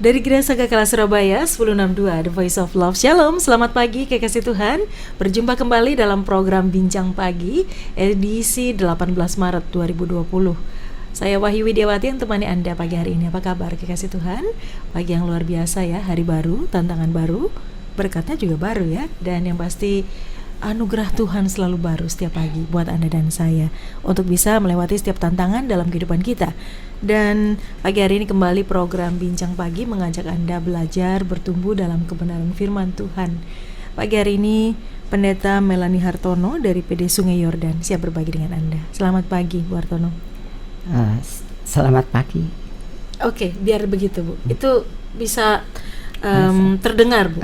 Dari Gereja Sanggakala Surabaya 1062 The Voice of Love. Shalom, selamat pagi kekasih Tuhan. Berjumpa kembali dalam program Bincang Pagi edisi 18 Maret 2020. Saya Wahyu Widiawati yang temani Anda pagi hari ini. Apa kabar kekasih Tuhan? Pagi yang luar biasa ya, hari baru, tantangan baru, berkatnya juga baru ya. Dan yang pasti anugerah Tuhan selalu baru setiap pagi buat Anda dan saya untuk bisa melewati setiap tantangan dalam kehidupan kita. Dan pagi hari ini kembali program Bincang Pagi mengajak Anda belajar bertumbuh dalam kebenaran firman Tuhan. Pagi hari ini Pendeta Melani Hartono dari PD Sungai Yordan siap berbagi dengan Anda. Selamat pagi Bu Hartono. Selamat pagi. Oke, biar begitu Bu. Itu bisa terdengar Bu.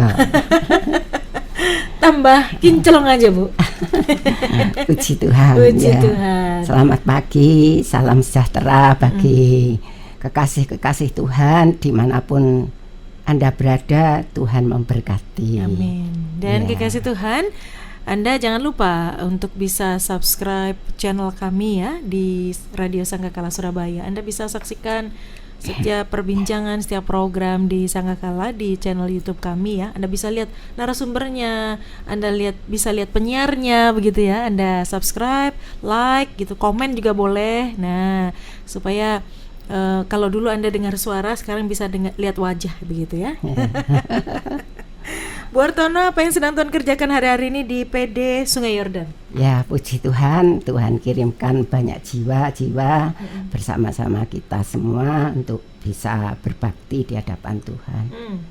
Tambah kinclong aja Bu. Puji Tuhan. Puji ya. Tuhan. Selamat pagi, salam sejahtera bagi kekasih-kekasih Tuhan dimanapun Anda berada. Tuhan memberkati. Amin. Dan ya. kekasih Tuhan, Anda jangan lupa untuk bisa subscribe channel kami ya di Radio Sanggakala Surabaya. Anda bisa saksikan setiap perbincangan, setiap program di Sanggakala di channel YouTube kami ya. Anda bisa lihat narasumbernya, Anda bisa lihat penyiarnya begitu ya. Anda subscribe, like gitu, komen juga boleh. Nah, supaya kalau dulu Anda dengar suara, sekarang bisa lihat wajah begitu ya. Bu Hartono, apa yang sedang Tuhan kerjakan hari-hari ini di PD Sungai Yordan? Ya, puji Tuhan, Tuhan kirimkan banyak jiwa-jiwa bersama-sama kita semua untuk bisa berbakti di hadapan Tuhan.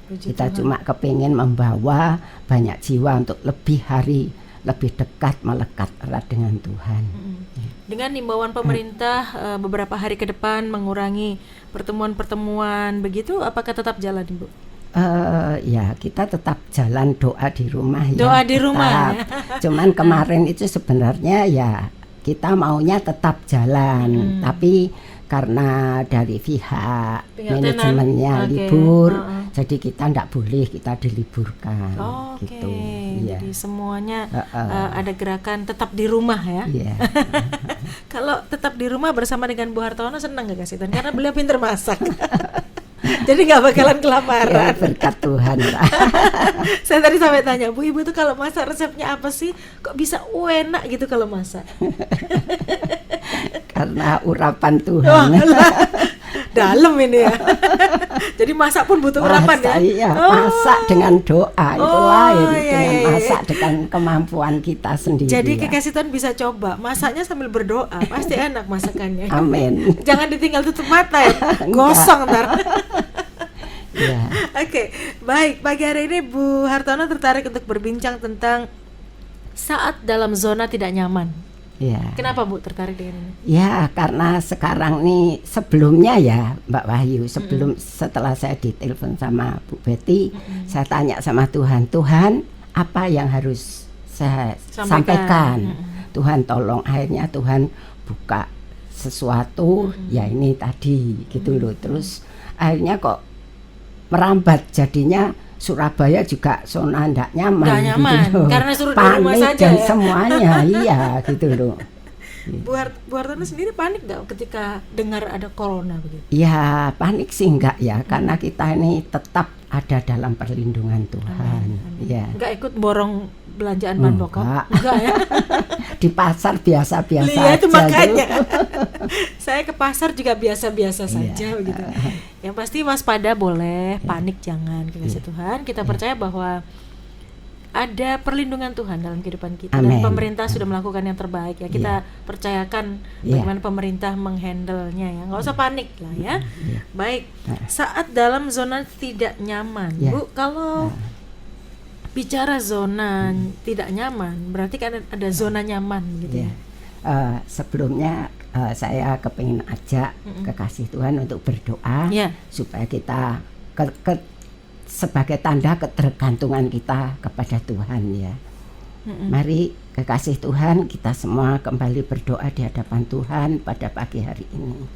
Kita Tuhan cuma kepingin membawa banyak jiwa untuk lebih dekat, melekat erat dengan Tuhan. Dengan himbauan pemerintah beberapa hari ke depan mengurangi pertemuan-pertemuan begitu, apakah tetap jalan Ibu? Ya kita tetap jalan doa di rumah ya. Doa di rumah ya. Cuman kemarin itu sebenarnya ya kita maunya tetap jalan, tapi karena dari pihak manajemennya libur, jadi kita tidak boleh, kita diliburkan. Gitu. Ya. Jadi semuanya ada gerakan tetap di rumah ya. Yeah. Kalau tetap di rumah bersama dengan Bu Hartono senang gak kasih Tuhan? Karena beliau pintar masak. Jadi nggak bakalan kelaparan. Ya, berkat Tuhan. Saya tadi sampai tanya, Bu, Ibu tuh kalau masak resepnya apa sih? Kok bisa enak gitu kalau masak? Karena urapan Tuhan. Dalam ini ya. Jadi masak pun butuh urapan ya. Iya, masak dengan doa itu lain dengan masak dengan kemampuan kita sendiri. Jadi ya. kekasih Tuhan bisa coba masaknya sambil berdoa, pasti enak masakannya. Amin. Jangan ditinggal tutup mata ya, gosong ntar. Ya. Oke, baik. Pagi hari ini Bu Hartono tertarik untuk berbincang tentang saat dalam zona tidak nyaman. Ya. Kenapa Bu tertarik dengan ini? Ya, karena sekarang nih sebelumnya ya Mbak Wahyu, setelah saya ditelepon sama Bu Betty, saya tanya sama Tuhan, apa yang harus saya sampaikan? Tuhan tolong, akhirnya Tuhan buka sesuatu, ya ini tadi gitu loh. Terus akhirnya kok merambat, jadinya Surabaya juga zona ndak nyaman, gitu loh. Karena suruh di panik rumah saja dan ya? semuanya, iya gitu loh. Bu Hartono sendiri panik gak ketika dengar ada corona begitu? Ya panik sih enggak ya, karena kita ini tetap ada dalam perlindungan Tuhan. Ya. Enggak ikut borong belanjaan bahan pokok? Enggak ya? Di pasar biasa-biasa aja. Itu makanya. Saya ke pasar juga biasa-biasa saja begitu. Yang pasti waspada boleh, panik jangan. Kekasih Tuhan, kita percaya bahwa ada perlindungan Tuhan dalam kehidupan kita. Amen. Dan pemerintah sudah melakukan yang terbaik ya. Kita percayakan bagaimana pemerintah menghandle-nya ya. Nggak usah panik lah ya. Baik. Saat dalam zona tidak nyaman, Bu, kalau bicara zona tidak nyaman, berarti kan ada zona nyaman gitu ya. Sebelumnya saya kepingin ajak kekasih Tuhan untuk berdoa supaya kita sebagai tanda ketergantungan kita kepada Tuhan ya. Mari kekasih Tuhan, kita semua kembali berdoa di hadapan Tuhan pada pagi hari ini.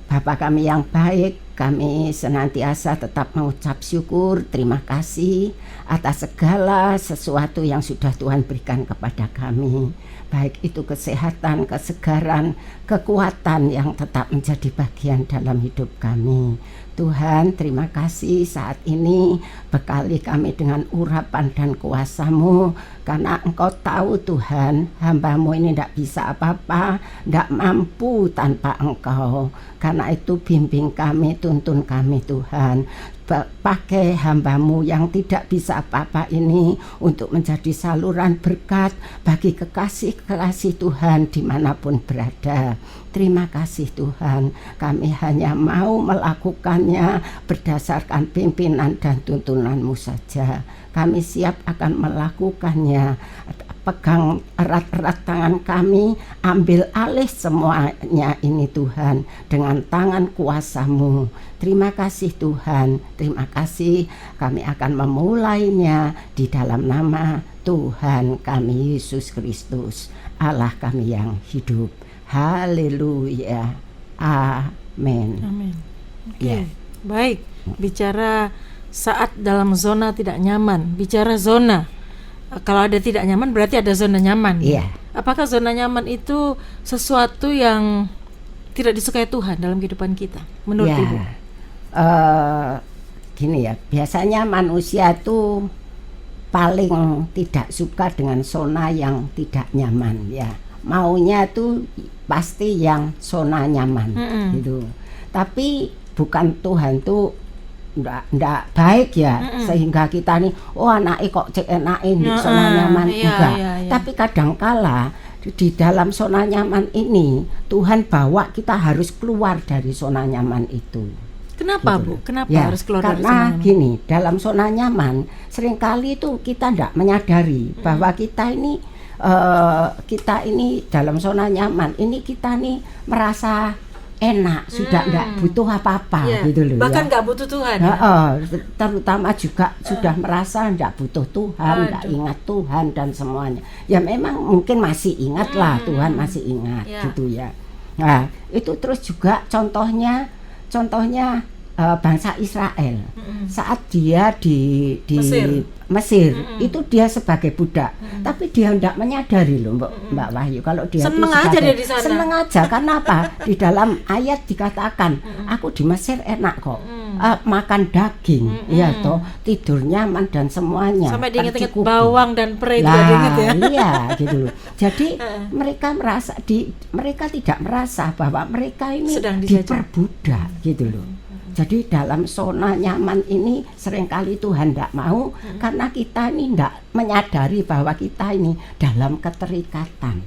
Bapa kami yang baik, kami senantiasa tetap mengucap syukur, terima kasih atas segala sesuatu yang sudah Tuhan berikan kepada kami. Baik itu kesehatan, kesegaran, kekuatan yang tetap menjadi bagian dalam hidup kami. Tuhan, terima kasih saat ini bekali kami dengan urapan dan kuasa-Mu, karena Engkau tahu Tuhan, hamba-Mu ini tidak bisa apa-apa, tidak mampu tanpa Engkau. Karena itu bimbing kami, tuntun kami Tuhan, pakai hamba-Mu yang tidak bisa apa-apa ini untuk menjadi saluran berkat bagi kekasih-kekasih Tuhan dimanapun berada. Terima kasih Tuhan, kami hanya mau melakukannya berdasarkan pimpinan dan tuntunan-Mu saja. Kami siap akan melakukannya. Pegang erat-erat tangan kami, ambil alih semuanya ini Tuhan dengan tangan kuasa-Mu. Terima kasih Tuhan, terima kasih. Kami akan memulainya di dalam nama Tuhan kami Yesus Kristus, Allah kami yang hidup. Haleluya. Amin. Amin. Oke. Ya. Baik, bicara saat dalam zona tidak nyaman, bicara zona. Kalau ada tidak nyaman berarti ada zona nyaman. Iya. Apakah zona nyaman itu sesuatu yang tidak disukai Tuhan dalam kehidupan kita menurut Ya. Ibu? Gini ya, biasanya manusia tuh paling tidak suka dengan zona yang tidak nyaman ya. Maunya tuh pasti yang zona nyaman gitu. Tapi bukan Tuhan tuh ndak baik ya, sehingga kita nih anaknya kok cek enakin di zona nyaman, enggak. Tapi kadangkala di dalam zona nyaman ini Tuhan bawa kita harus keluar dari zona nyaman itu. Kenapa gitu. Bu? Kenapa Ya, harus keluar dari zona karena nyaman? gini, dalam zona nyaman seringkali itu kita ndak menyadari bahwa kita ini dalam zona nyaman ini kita nih merasa enak, sudah enggak butuh apa-apa gitu loh. Bahkan ya. enggak butuh Tuhan. Terutama juga sudah merasa enggak butuh Tuhan, enggak ingat Tuhan dan semuanya. Ya memang mungkin masih ingat lah, Tuhan masih ingat gitu ya. Nah, itu terus juga contohnya bangsa Israel saat dia di Mesir itu dia sebagai budak, tapi dia tidak menyadari loh Mbak Wahyu kalau dia seneng aja dia di sana. Seneng aja karena apa? Di dalam ayat dikatakan aku di Mesir enak kok, makan daging, ya toh, tidur nyaman dan semuanya. Sampai diinget-inget tercukupi. bawang dan pere juga diinget ya. Iya gitu loh. Jadi mereka tidak merasa bahwa mereka ini sedang dijajah, diperbudak gitu loh. Jadi dalam zona nyaman ini seringkali Tuhan tidak mau karena kita ini tidak menyadari bahwa kita ini dalam keterikatan,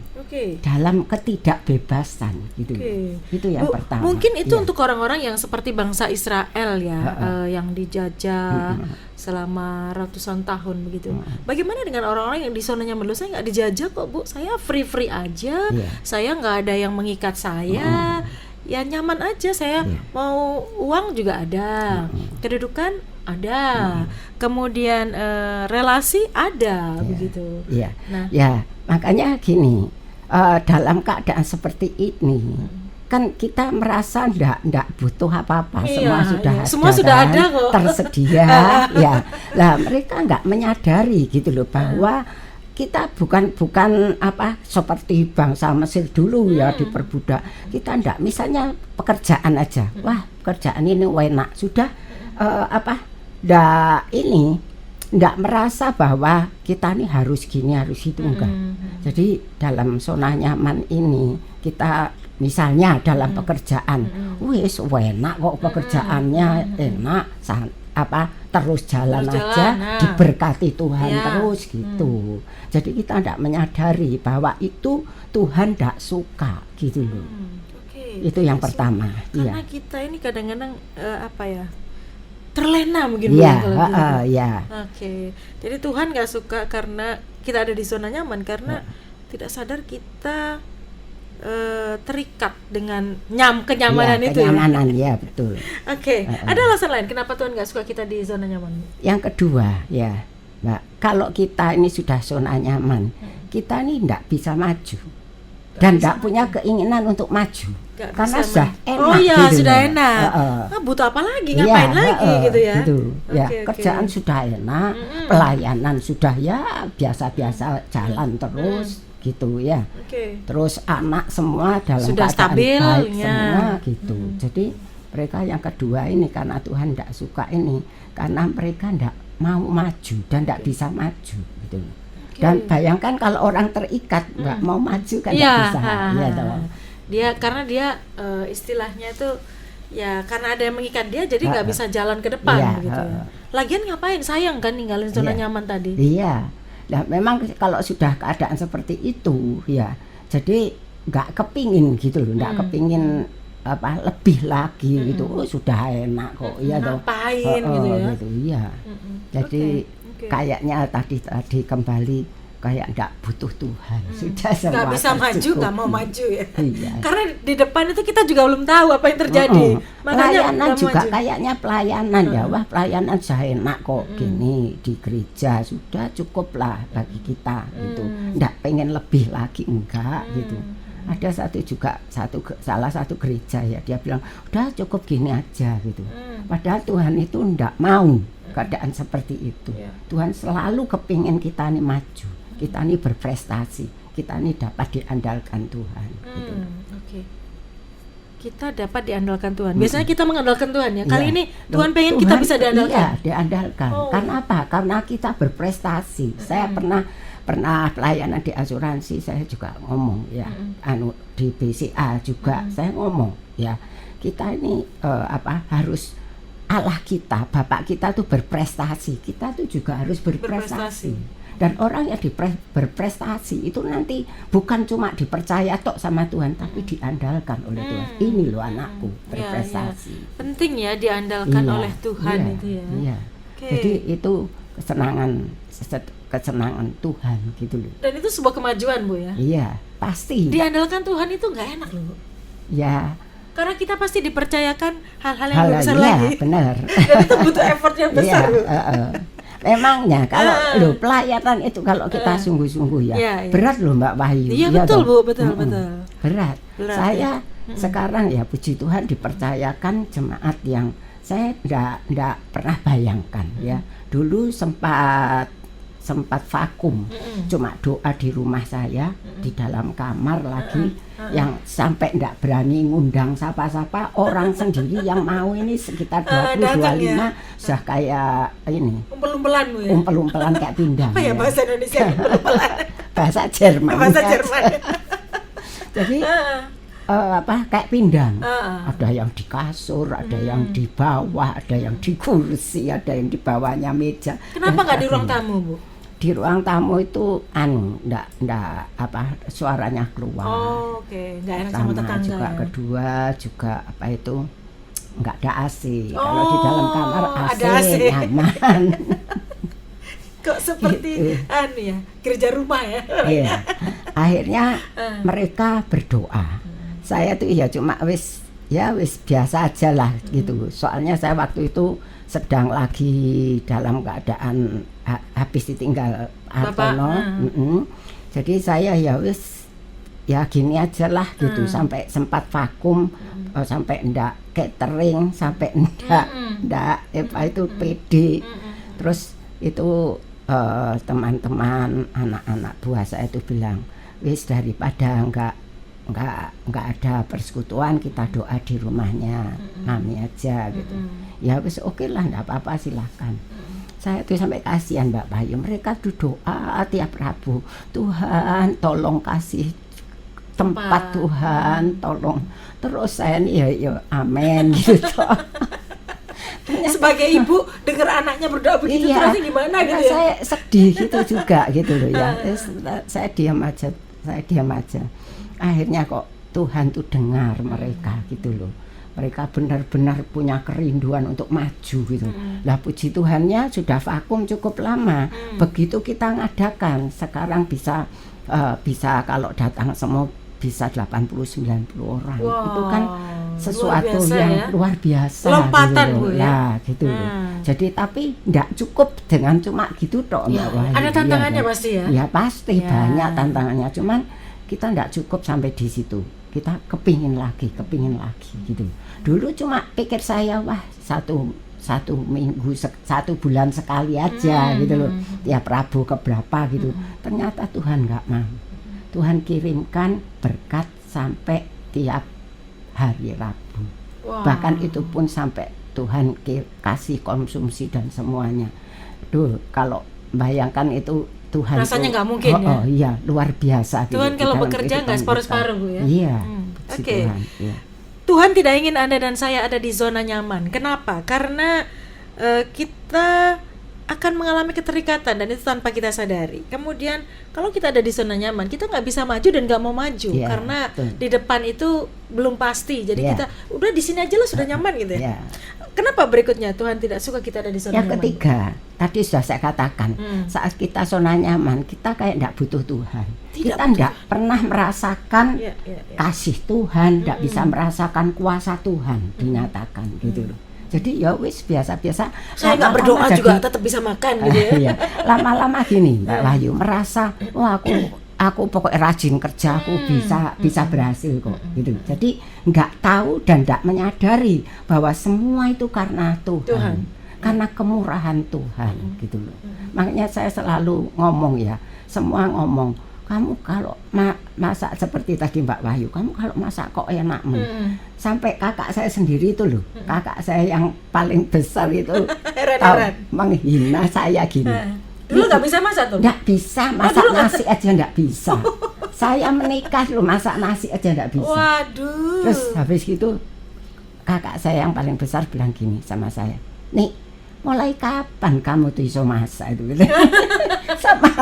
dalam ketidakbebasan gitu. Itu yang pertama. Mungkin itu untuk orang-orang yang seperti bangsa Israel ya, yang dijajah selama ratusan tahun begitu. Bagaimana dengan orang-orang yang di zona nyaman? Saya nggak dijajah kok Bu, saya free aja, saya nggak ada yang mengikat saya. Ya nyaman aja saya, mau uang juga ada, kedudukan ada, kemudian relasi ada, begitu. Iya. Nah, ya makanya gini, dalam keadaan seperti ini kan kita merasa ndak butuh apa-apa, semua sudah ada kok, tersedia. Ya, lah mereka nggak menyadari gitu loh bahwa kita bukan seperti bangsa Mesir dulu ya diperbudak. Kita enggak, misalnya pekerjaan aja. Wah, pekerjaan ini enak. Sudah enggak merasa bahwa kita ini harus gini, harus itu, enggak. Jadi dalam zona nyaman ini kita misalnya dalam pekerjaan, wis enak kok pekerjaannya, enak, terus jalan aja, diberkati Tuhan terus gitu. Jadi kita tidak menyadari bahwa itu Tuhan tidak suka gitu loh. Itu yang pertama. Karena kita ini kadang-kadang terlena mungkin. Jadi Tuhan nggak suka karena kita ada di zona nyaman, karena tidak sadar kita terikat dengan kenyamanan itu. Kenyamanan ya betul. Ada alasan lain kenapa Tuhan nggak suka kita di zona nyaman? Yang kedua ya, Mbak, kalau kita ini sudah zona nyaman, kita ini tidak bisa maju. dan tidak punya keinginan untuk maju. Nggak Karena bisa sudah enak. Oh iya, gitu sudah loh. enak. Butuh apa lagi? Ngapain lagi gitu ya? Gitu. Ya, Oke, oke. kerjaan sudah enak, pelayanan sudah ya biasa-biasa jalan terus gitu ya. Oke. Terus anak semua dalam Sudah keadaan stabil, baik ya. semua gitu. Jadi mereka yang kedua ini karena Tuhan tidak suka ini, karena mereka tidak mau maju dan tidak bisa maju gitu. Dan bayangkan kalau orang terikat nggak mau maju kan tidak bisa. Iya toh. Dia karena dia istilahnya itu ya karena ada yang mengikat dia jadi nggak bisa jalan ke depan Iya, gitu ya. Lagian ngapain, sayang kan ninggalin zona Iya. nyaman tadi. Iya. Nah, memang kalau sudah keadaan seperti itu ya, jadi nggak kepingin gitu loh, nggak kepingin apa lebih lagi gitu. Oh sudah enak kok, iya toh. Ngapain gitu ya. Gitu, iya. Jadi Oke. kayaknya tadi kembali kayak nggak butuh Tuhan, sudah semua Nggak bisa maju, tercukupi. nggak mau maju ya. Iya. Karena di depan itu kita juga belum tahu apa yang terjadi. Makanya Pelayanan nggak juga maju. kayaknya pelayanan ya, wah pelayanan saya enak kok gini di gereja sudah cukup lah bagi kita gitu. Nggak pengen lebih lagi enggak gitu. Ada salah satu gereja ya, dia bilang udah cukup gini aja gitu. Padahal Tuhan itu nggak mau keadaan seperti itu. Tuhan selalu kepingin kita ini maju, kita ini berprestasi, kita ini dapat diandalkan Tuhan gitu. Oke. Kita dapat diandalkan Tuhan. Biasanya kita mengandalkan Tuhan ya. Kali Iya. ini Tuhan pengen kita bisa diandalkan. Iya, diandalkan. Oh. Karena apa? Karena kita berprestasi. Saya pernah pelayanan di asuransi, saya juga ngomong ya. Di BCA juga saya ngomong ya. Kita ini harus Allah kita, Bapak kita tuh berprestasi. Kita tuh juga harus berprestasi. Dan orang yang berprestasi itu nanti bukan cuma dipercaya tok sama Tuhan, tapi diandalkan oleh Tuhan. Ini loh anakku berprestasi. Penting ya diandalkan Iya, oleh Tuhan iya, itu ya. Iya. Oke. Jadi itu kesenangan Tuhan gitu loh. Dan itu sebuah kemajuan Bu ya. Iya, pasti. Diandalkan Tuhan itu nggak enak loh Bu. Ya, Karena kita pasti dipercayakan hal-hal yang lebih besar iya, lagi. benar. Dan itu butuh effort yang besar Bu. Memangnya kalau loh, pelayanan itu kalau kita sungguh-sungguh ya, Iya, iya. berat loh Mbak Wahyu. Iya, Iya betul, toh? Bu, betul, betul. Berat. Berat, Saya sekarang ya puji Tuhan dipercayakan jemaat yang saya enggak pernah bayangkan ya. Dulu sempat vakum, cuma doa di rumah saya, di dalam kamar lagi, yang sampai enggak berani ngundang siapa-siapa, orang sendiri yang mau ini sekitar 20-25 sudah kayak ini, Umpel-umpelan Bu ya. umpel-umpelan kayak pindang. Apa ya bahasa Indonesia umpel-umpelan? Bahasa Jerman. Bahasa Jerman. Jadi kayak pindang. Ah. Ada yang di kasur, ada yang di bawah, ada yang di kursi, ada yang di bawahnya meja. Kenapa nggak di ruang sebagainya. tamu Bu? Di ruang tamu itu ndak suaranya keluar. Oh, oke, nggak enak sama tetangga. Juga ya? kedua juga nggak ada AC. Kalau di dalam kamar AC, ada AC. nyaman. Kok seperti Gitu. ya, gereja rumah ya. Iya. Akhirnya mereka berdoa. Saya tuh ya cuma wis biasa aja lah gitu. Soalnya saya waktu itu sedang lagi dalam keadaan habis ditinggal Hartono. Jadi saya ya wis ya gini aja lah gitu, sampai sempat vakum, sampai ndak catering, sampai ndak itu PD. Terus itu teman-teman anak-anak buah saya itu bilang, wis daripada nggak ada persekutuan, kita doa di rumahnya Mami aja gitu. Ya wis oke lah, nggak apa-apa, silahkan. Saya tuh sampai kasihan Mbak Bayu, mereka tuh doa tiap Rabu, Tuhan tolong kasih tempat, Tuhan tolong. Terus saya nih ya amin gitu. Sebagai ibu dengar anaknya berdoa begitu terus gimana gitu ya? Saya sedih gitu juga gitu loh ya. Saya diam aja. Akhirnya kok Tuhan tuh dengar mereka gitu loh. Mereka benar-benar punya kerinduan untuk maju gitu. Lah puji Tuhannya sudah vakum cukup lama. Begitu kita ngadakan, sekarang bisa kalau datang semua bisa 80-90 orang. Wow, Itu kan sesuatu yang luar biasa. Lompatan gitu Bu loh. ya. Lah gitu loh. Jadi tapi enggak cukup dengan cuma gitu tok Mbak Wahyu. Ada tantangannya Iya, pasti ya. Ya pasti banyak tantangannya. Cuman kita tidak cukup sampai di situ. Kita kepingin lagi gitu. Dulu cuma pikir saya, wah satu minggu, 1 bulan sekali aja gitu loh. Tiap Rabu keberapa gitu. Ternyata Tuhan nggak mau. Tuhan kirimkan berkat sampai tiap hari Rabu. Wow. Bahkan itu pun sampai Tuhan kasih konsumsi dan semuanya. Duh, kalau bayangkan itu Tuhan rasanya nggak mungkin ya. Oh iya, luar biasa. Tuhan gitu, kalau dalam bekerja kehidupan nggak separuh-separuh, kita. Bu ya. Iya. Oke. Tuhan, iya. Tuhan tidak ingin Anda dan saya ada di zona nyaman. Kenapa? Karena kita akan mengalami keterikatan dan itu tanpa kita sadari. Kemudian kalau kita ada di zona nyaman, kita nggak bisa maju dan nggak mau maju karena di depan itu belum pasti. Jadi kita udah di sini aja lah, sudah nyaman gitu ya. Kenapa berikutnya Tuhan tidak suka kita ada di zona nyaman? Yang ketiga, tadi sudah saya katakan, saat kita zona nyaman, kita kayak tidak butuh Tuhan. Kita tidak pernah merasakan kasih Tuhan, tidak bisa merasakan kuasa Tuhan dinyatakan gitu loh. Jadi ya wis biasa-biasa. Saya nggak berdoa juga tetap bisa makan gitu ya. Iya. Lama-lama gini Mbak Wahyu merasa, wah aku pokoknya rajin kerja, aku bisa berhasil kok gitu. Jadi nggak tahu dan nggak menyadari bahwa semua itu karena Tuhan. Karena kemurahan Tuhan gitu loh. Makanya saya selalu ngomong ya, semua ngomong, kamu kalau masak seperti tadi Mbak Wahyu, kamu kalau masak kok enakmu. Sampai kakak saya sendiri itu loh, kakak saya yang paling besar itu menghina saya gini. Dulu nggak bisa masak tuh? Nggak bisa, masak nasi aja nggak bisa. Saya menikah loh, masak nasi aja nggak bisa. Waduh. Terus habis gitu kakak saya yang paling besar bilang gini sama saya, nih mulai kapan kamu tuh iso masak itu gitu. Sama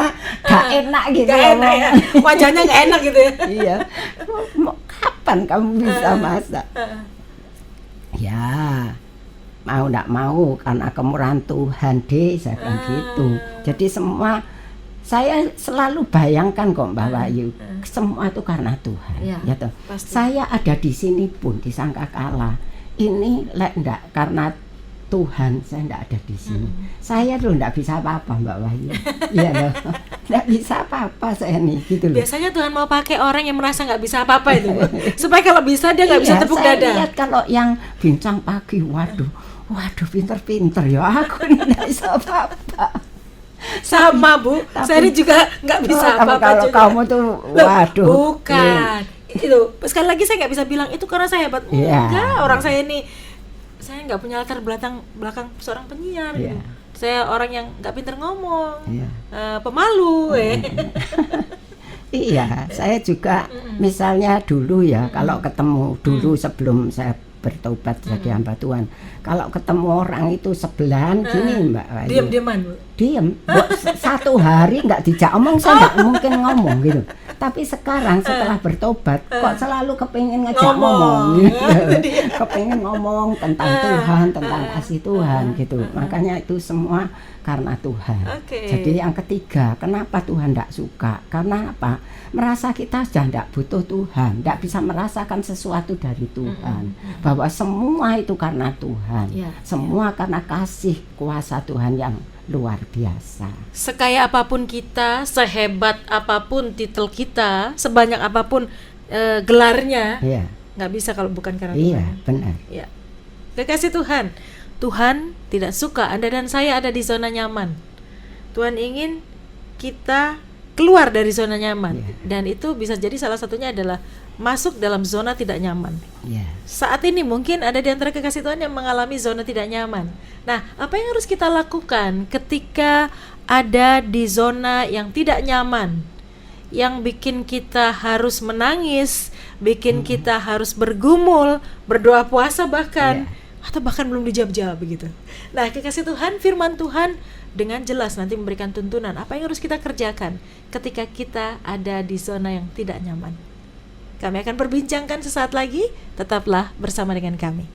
gak enak gitu. Gak enak ya, wajahnya gak enak gitu ya. Iya, kapan kamu bisa masak? Ya mau nggak mau karena kemurahan Tuhan deh, saya bilang gitu. Jadi semua saya selalu bayangkan kok Mbak Wahyu, semua itu karena Tuhan. Ya toh. Saya ada di sini pun di Sangkakala ini enggak karena Tuhan, saya enggak ada di sini. Saya loh enggak bisa apa-apa Mbak Wahyu. Iya loh. Enggak bisa apa-apa saya nih gitu loh. Biasanya Tuhan mau pakai orang yang merasa enggak bisa apa-apa itu. Supaya kalau bisa dia enggak bisa tepuk dada. Saya lihat kalau yang bincang pagi, waduh pinter-pinter ya, aku enggak bisa apa-apa. Sama Bu, saya ini juga nggak bisa apa-apa kalau juga. Kamu tuh, waduh. Bukan, itu sekali lagi saya nggak bisa bilang itu karena saya hebat. Enggak, orang saya ini, saya nggak punya latar belakang seorang penyiar. Gitu. Saya orang yang nggak pinter ngomong, pemalu. Iya, saya juga misalnya dulu ya, kalau ketemu dulu sebelum saya bertobat jadi hamba Tuhan, kalau ketemu orang itu sebelahan gini Mbak Wahyu, diam-diaman Bu? Diem, 1 hari nggak dijak omong, saya nggak mungkin ngomong gitu. Tapi sekarang setelah bertobat kok selalu kepingin ngejak ngomong gitu. Kepingin ngomong tentang Tuhan, tentang kasih Tuhan gitu. Makanya itu semua karena Tuhan. Jadi yang ketiga, kenapa Tuhan tidak suka? Karena apa? Merasa kita sudah tidak butuh Tuhan, tidak bisa merasakan sesuatu dari Tuhan. Bahwa semua itu karena Tuhan, semua karena kasih kuasa Tuhan yang luar biasa. Sekaya apapun kita, sehebat apapun titel kita, sebanyak apapun gelarnya, nggak bisa kalau bukan karena Tuhan. Iya, benar. Ya. Kekasih Tuhan, Tuhan tidak suka Anda dan saya ada di zona nyaman. Tuhan ingin kita keluar dari zona nyaman, dan itu bisa jadi salah satunya adalah masuk dalam zona tidak nyaman. Saat ini mungkin ada di antara kekasih Tuhan yang mengalami zona tidak nyaman. Nah, apa yang harus kita lakukan ketika ada di zona yang tidak nyaman, yang bikin kita harus menangis, bikin kita harus bergumul, berdoa puasa bahkan, atau bahkan belum dijawab-jawab begitu. Nah, kekasih Tuhan, firman Tuhan dengan jelas nanti memberikan tuntunan apa yang harus kita kerjakan ketika kita ada di zona yang tidak nyaman. Kami akan perbincangkan sesaat lagi, tetaplah bersama dengan kami.